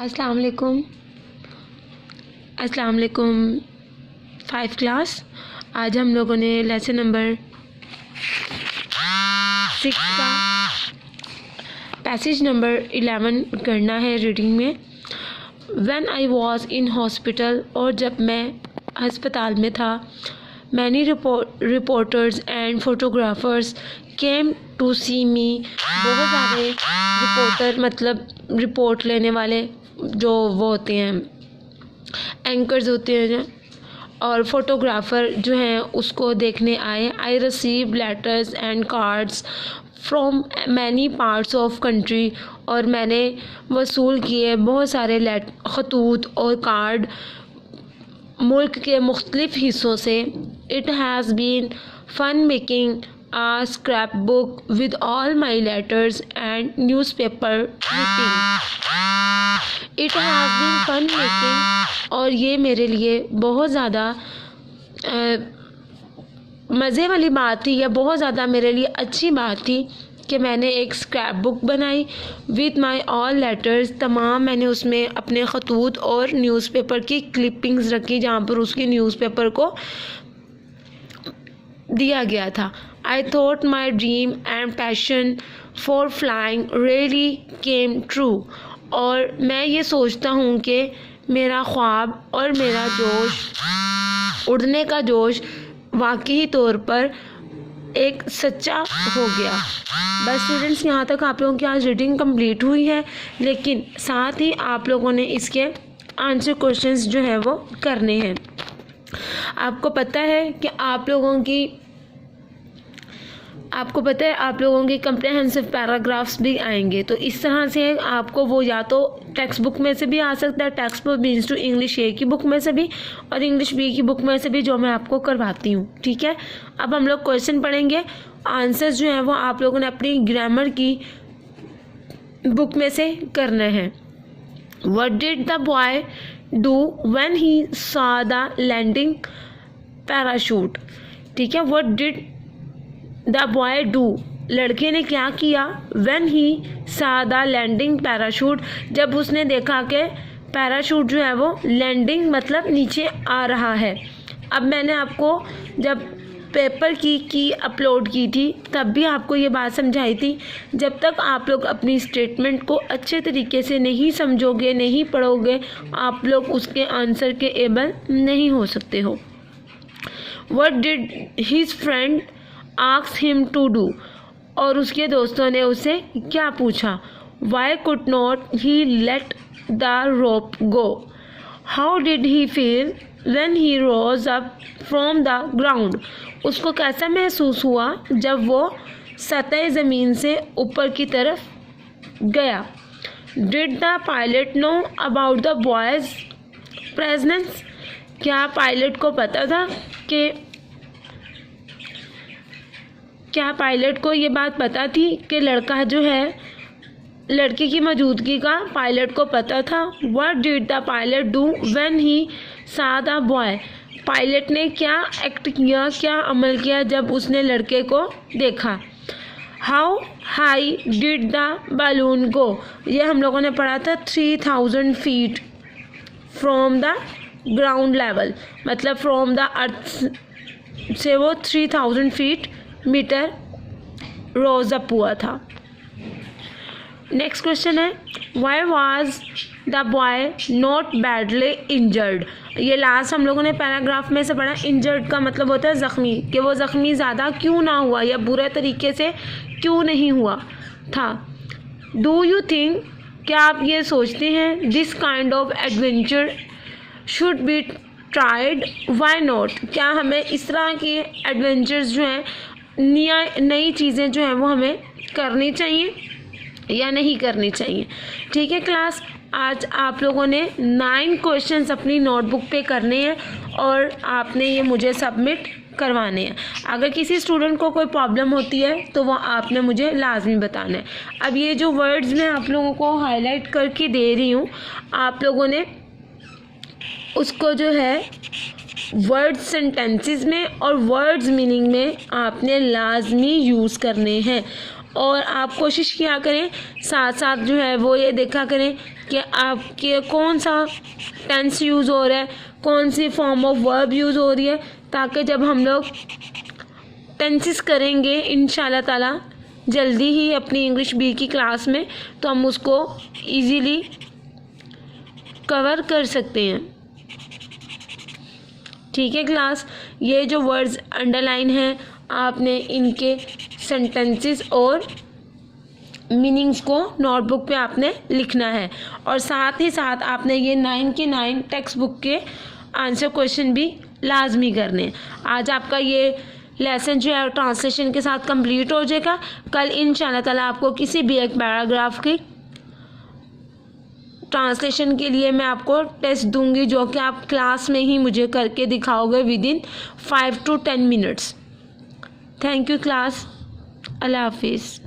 अस्सलाम वालेकुम 5 क्लास। आज हम लोगों ने लेसन नंबर 6 का पैसेज नंबर 11 करना है रीडिंग में। When I was in hospital, और जब मैं अस्पताल में था, many reporters and photographers came to see me. बहुत सारे रिपोर्टर मतलब रिपोर्ट लेने वाले जो वो होते हैं, एंकर्स होते हैं, और फोटोग्राफ़र जो हैं उसको देखने आए। I receive letters and cards from many parts of country, और मैंने वसूल किए बहुत सारे खतूत और कार्ड मुल्क के मुख्तलिफ़ हिस्सों से। It has been fun making a scrapbook with all my letters and newspaper clipping. It has been fun making, और ये मेरे लिए बहुत ज़्यादा मज़े वाली बात थी, या बहुत ज़्यादा मेरे लिए अच्छी बात थी कि मैंने एक स्क्रैप बुक बनाई विद माई ऑल लेटर्स। तमाम मैंने उसमें अपने खतूत और न्यूज़पेपर की क्लिपिंग्स रखी जहाँ पर उसके न्यूज़पेपर को दिया गया था। I thought my dream and passion for flying really came true, और मैं ये सोचता हूँ कि मेरा ख्वाब और मेरा जोश, उड़ने का जोश वाकई तौर पर एक सच्चा हो गया। बस स्टूडेंट्स, यहाँ तक आप लोगों की आज रीडिंग कंप्लीट हुई है, लेकिन साथ ही आप लोगों ने इसके आंसर क्वेश्चंस जो है वो करने हैं। आपको पता है आप लोगों की कम्प्रहेंसिव पैराग्राफ्स भी आएंगे, तो इस तरह से आपको वो या तो टेक्स्ट बुक में से भी आ सकता है, textbook means to English A की बुक में से भी, और इंग्लिश बी की बुक में से भी, जो मैं आपको करवाती हूँ। ठीक है, अब हम लोग क्वेश्चन पढ़ेंगे। आंसर्स जो हैं वो आप लोगों ने अपनी ग्रामर की बुक में से करना है। What did the boy do when he saw the landing parachute. ठीक है, what did the boy do, लड़के ने क्या किया, when he saw the landing parachute, जब उसने देखा कि पैराशूट जो है वो लैंडिंग मतलब नीचे आ रहा है। अब मैंने आपको जब पेपर की अपलोड की थी तब भी आपको ये बात समझाई थी, जब तक आप लोग अपनी स्टेटमेंट को अच्छे तरीके से नहीं समझोगे, नहीं पढ़ोगे, आप लोग उसके आंसर के एबल नहीं हो सकते हो। What did his friend ask him to do, और उसके दोस्तों ने उसे क्या पूछा। Why could not he let the rope go. How did he feel when he rose up from the ground, उसको कैसा महसूस हुआ जब वो सतह ज़मीन से ऊपर की तरफ गया। Did the pilot know about the boys presence, क्या पायलट को पता था क्या पायलट को ये बात पता थी कि लड़का जो है, लड़के की मौजूदगी का पायलट को पता था। What did the pilot do when he saw the boy, pilot ने क्या एक्ट किया, क्या अमल किया जब उसने लड़के को देखा। How high did the balloon go, ये हम लोगों ने पढ़ा था 3000 feet from the ground level, मतलब फ्रॉम द अर्थ से वो 3000 फीट मीटर रोज अप हुआ था। नेक्स्ट क्वेश्चन है, why was the boy not badly injured. ये लास्ट हम लोगों ने पैराग्राफ में से पढ़ा। इंजर्ड का मतलब होता है ज़ख्मी, कि वो ज़ख्मी ज़्यादा क्यों ना हुआ या बुरे तरीके से क्यों नहीं हुआ था। डू यू थिंक, क्या आप ये सोचते हैं, this kind of adventure should be tried, why not, क्या हमें इस तरह के एडवेंचर्स जो हैं, नई चीज़ें जो हैं वो हमें करनी चाहिए या नहीं करनी चाहिए। ठीक है क्लास, आज आप लोगों ने 9 क्वेश्चंस अपनी नोटबुक पे करने हैं और आपने ये मुझे सबमिट करवाने हैं। अगर किसी स्टूडेंट को कोई प्रॉब्लम होती है तो वो आपने मुझे लाजमी बताना है। अब ये जो वर्ड्स मैं आप लोगों को हाईलाइट करके दे रही हूँ, आप लोगों ने उसको जो है वर्ड्स सेंटेंसेस में और वर्ड्स मीनिंग में आपने लाजमी यूज़ करने हैं। और आप कोशिश किया करें, साथ साथ जो है वो ये देखा करें कि आपके कौन सा टेंस यूज़ हो रहा है, कौन सी फॉर्म ऑफ वर्ब यूज़ हो रही है, ताकि जब हम लोग टेंसेस करेंगे इंशाल्लाह ताला जल्दी ही अपनी इंग्लिश बी की क्लास में, तो हम उसको इजीली कवर कर सकते हैं। ठीक है क्लास, ये जो वर्ड्स अंडरलाइन हैं आपने इनके सेंटेंसेस और मीनिंग्स को नोटबुक पे आपने लिखना है, और साथ ही साथ आपने ये 9 के 9 टेक्स्ट बुक के आंसर क्वेश्चन भी लाजमी करने। आज आपका ये लेसन जो है ट्रांसलेशन के साथ कंप्लीट हो जाएगा। कल इंशाल्लाह ताला आपको किसी भी एक पैराग्राफ की ट्रांसलेशन के लिए मैं आपको टेस्ट दूंगी, जो कि आप क्लास में ही मुझे करके दिखाओगे within 5 to 10 minutes. Thank you class, Allah हाफिज़।